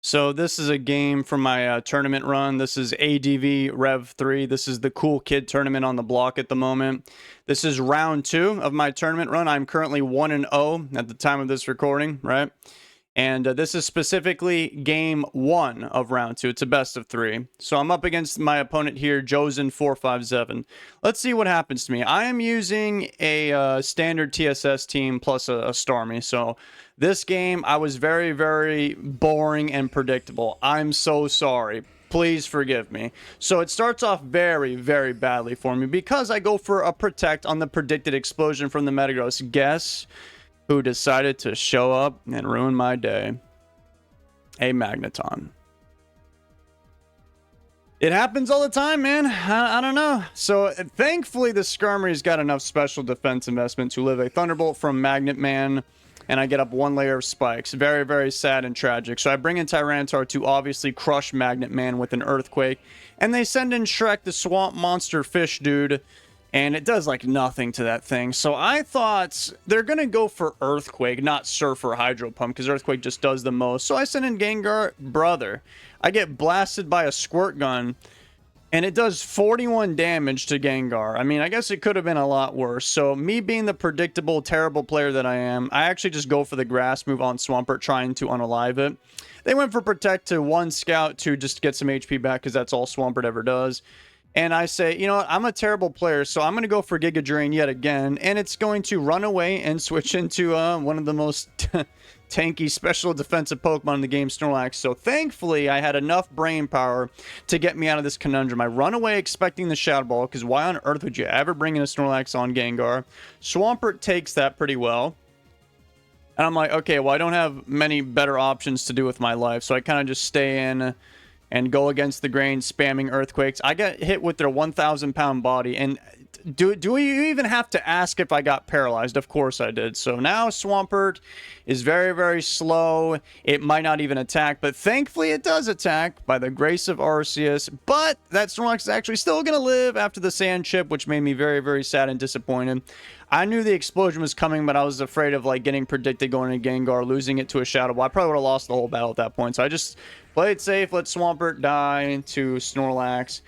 So this is a game from my tournament run. This is ADV Rev 3. This is the cool kid tournament on the block at the moment. This is round 2 of my tournament run. I'm currently 1-0 at the time of this recording, right? And this is specifically game 1 of round 2. It's a best of 3. So I'm up against my opponent here, jozin457. Let's see what happens to me. I am using a standard TSS team plus a Starmie. So this game, I was very, very boring and predictable. I'm so sorry. Please forgive me. So it starts off very, very badly for me because I go for a protect on the predicted explosion from the Metagross. Guess who decided to show up and ruin my day? A Magneton. It happens all the time, man. I don't know. So thankfully the Skarmory's got enough special defense investment to live a Thunderbolt from Magnet Man, and I get up 1 layer of spikes. Very, very sad and tragic. So I bring in Tyranitar to obviously crush Magnet Man with an Earthquake, and they send in Shrek, the swamp monster fish dude, and it does like nothing to that thing. So I thought they're going to go for Earthquake, not Surf or Hydro Pump, because Earthquake just does the most. So I send in Gengar. Brother, I get blasted by a Squirt Gun, and it does 41 damage to Gengar. I mean, I guess it could have been a lot worse. So me being the predictable, terrible player that I am, I actually just go for the grass move on Swampert, trying to unalive it. They went for Protect to 1 Scout to just get some HP back, because that's all Swampert ever does. And I say, you know what, I'm a terrible player, so I'm going to go for Giga Drain yet again, and it's going to run away and switch into one of the most tanky special defensive Pokemon in the game, Snorlax. So thankfully, I had enough brain power to get me out of this conundrum. I run away expecting the Shadow Ball, because why on earth would you ever bring in a Snorlax on Gengar? Swampert takes that pretty well. And I'm like, okay, well, I don't have many better options to do with my life, so I kind of just stay in and go against the grain, spamming Earthquakes. I got hit with their 1,000-pound body, and do you even have to ask if I got paralyzed? Of course I did. So now Swampert is very, very slow. It might not even attack, but thankfully it does attack by the grace of Arceus. But that Snorlax is actually still going to live after the Sand Chip, which made me very, very sad and disappointed. I knew the explosion was coming, but I was afraid of like getting predicted going to Gengar, losing it to a Shadow Ball. I probably would have lost the whole battle at that point. So I just played safe, let Swampert die to Snorlax.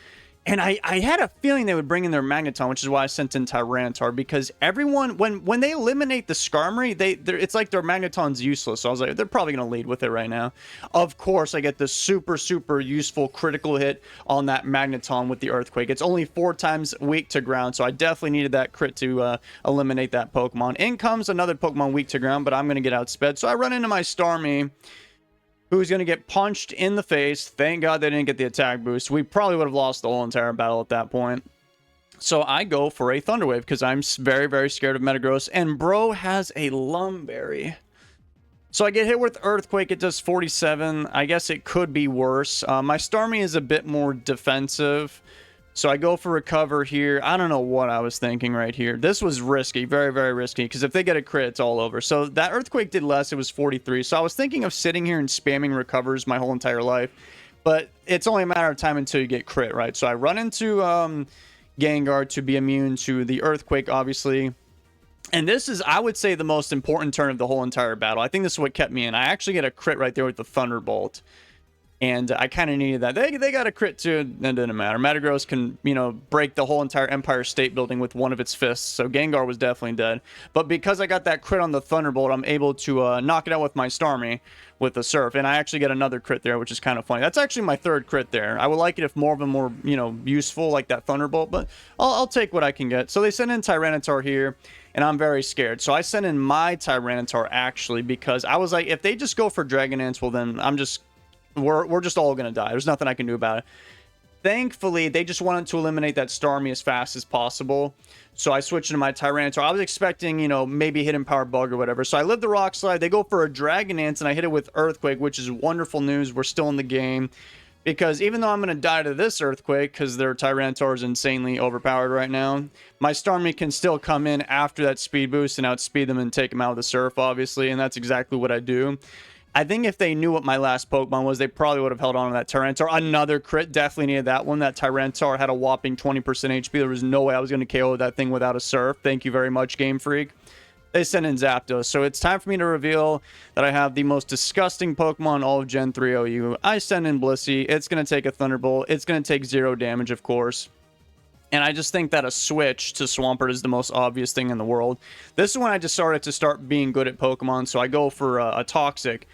And I had a feeling they would bring in their Magneton, which is why I sent in Tyranitar, because everyone, when they eliminate the Skarmory, it's like their Magneton's useless. So I was like, they're probably going to lead with it right now. Of course, I get the super, super useful critical hit on that Magneton with the Earthquake. It's only 4 times weak to ground, so I definitely needed that crit to eliminate that Pokemon. In comes another Pokemon weak to ground, but I'm going to get outsped. So I run into my Starmie, who's going to get punched in the face. Thank God they didn't get the attack boost. We probably would have lost the whole entire battle at that point. So I go for a Thunder Wave because I'm very, very scared of Metagross. And bro has a Lumberry. So I get hit with Earthquake. It does 47. I guess it could be worse. My Starmie is a bit more defensive. So I go for Recover here. I don't know what I was thinking right here. This was risky, very, very risky, because if they get a crit, it's all over. So that Earthquake did less. It was 43. So I was thinking of sitting here and spamming Recovers my whole entire life. But it's only a matter of time until you get crit, right? So I run into Gengar to be immune to the Earthquake, obviously. And this is, I would say, the most important turn of the whole entire battle. I think this is what kept me in. I actually get a crit right there with the Thunderbolt. And I kind of needed that. They got a crit too. It didn't matter. Metagross can, you know, break the whole entire Empire State Building with one of its fists. So Gengar was definitely dead. But because I got that crit on the Thunderbolt, I'm able to knock it out with my Starmie with the Surf. And I actually get another crit there, which is kind of funny. That's actually my 3rd crit there. I would like it if more of them were, you know, useful like that Thunderbolt. But I'll take what I can get. So they send in Tyranitar here. And I'm very scared. So I sent in my Tyranitar actually because I was like, if they just go for Dragonance, well then I'm just... We're just all going to die. There's nothing I can do about it. Thankfully, they just wanted to eliminate that Starmie as fast as possible. So I switched into my Tyranitar. I was expecting, you know, maybe Hidden Power Bug or whatever. So I lived the Rock Slide. They go for a Dragonance, and I hit it with Earthquake, which is wonderful news. We're still in the game. Because even though I'm going to die to this Earthquake, because their Tyranitar is insanely overpowered right now, my Starmie can still come in after that speed boost and outspeed them and take them out of the Surf, obviously. And that's exactly what I do. I think if they knew what my last Pokemon was, they probably would have held on to that Tyranitar. Another crit, definitely needed that one. That Tyranitar had a whopping 20% HP. There was no way I was going to KO that thing without a Surf. Thank you very much, Game Freak. they send in Zapdos. So it's time for me to reveal that I have the most disgusting Pokemon all of Gen 3 OU. I send in Blissey. It's going to take a Thunderbolt. It's going to take 0 damage, of course. And I just think that a switch to Swampert is the most obvious thing in the world. This is when I just started to start being good at Pokemon. So I go for a Toxic.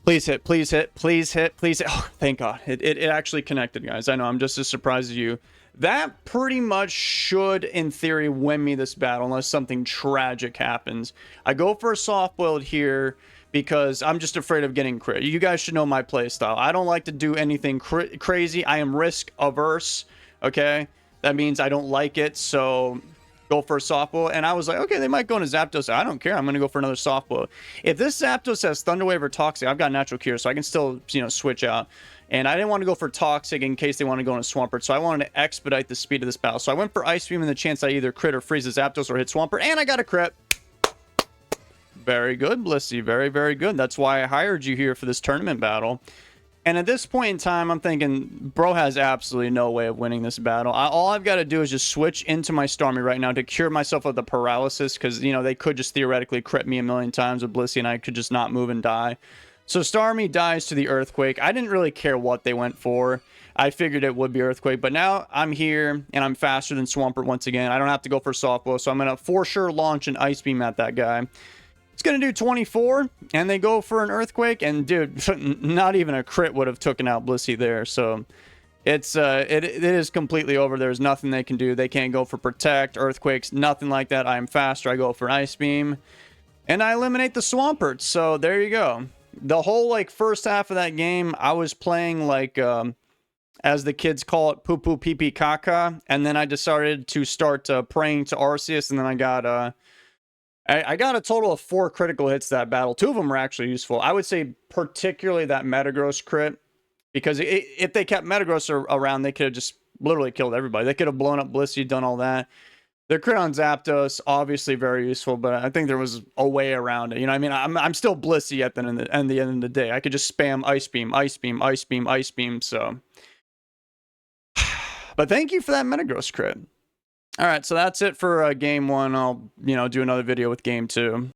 Please hit, please hit, please hit, please hit. Oh, thank God. It actually connected, guys. I know, I'm just as surprised as you. That pretty much should, in theory, win me this battle unless something tragic happens. I go for a soft boiled here because I'm just afraid of getting crit. You guys should know my playstyle. I don't like to do anything crazy. I am risk averse, okay? That means I don't like it, so go for a soft boil. And I was like, okay, they might go into Zapdos. I don't care. I'm going to go for another soft boil. If this Zapdos has Thunder Wave or Toxic, I've got Natural Cure, so I can still, you know, switch out. And I didn't want to go for Toxic in case they want to go into Swampert, so I wanted to expedite the speed of this battle. So I went for Ice Beam in the chance I either crit or freeze the Zapdos or hit Swampert, and I got a crit. Very good, Blissey. Very, very good. That's why I hired you here for this tournament battle. And at this point in time, I'm thinking, bro has absolutely no way of winning this battle. All I've got to do is just switch into my Starmie right now to cure myself of the paralysis, because, you know, they could just theoretically crit me a million times with Blissey, and I could just not move and die. So Starmie dies to the Earthquake. I didn't really care what they went for. I figured it would be Earthquake, but now I'm here, and I'm faster than Swampert once again. I don't have to go for Soft Blow, so I'm going to for sure launch an Ice Beam at that guy. It's going to do 24, and they go for an Earthquake, and dude, not even a crit would have taken out Blissey there, so it's it is completely over. There's nothing they can do. They can't go for Protect, Earthquakes, nothing like that. I am faster. I go for an Ice Beam, and I eliminate the Swampert, so there you go. The whole, like, first half of that game, I was playing, like, as the kids call it, poo-poo, pee-pee, caca, and then I decided to start praying to Arceus, and then I got a total of 4 critical hits that battle. 2 of them were actually useful. I would say particularly that Metagross crit, because if they kept Metagross around, they could have just literally killed everybody. They could have blown up Blissey, done all that. Their crit on Zapdos, obviously very useful, but I think there was a way around it. You know what I mean? I'm still Blissey at the end of the day. I could just spam Ice Beam, Ice Beam, Ice Beam, Ice Beam, so. But thank you for that Metagross crit. All right, so that's it for game 1. I'll, you know, do another video with game 2.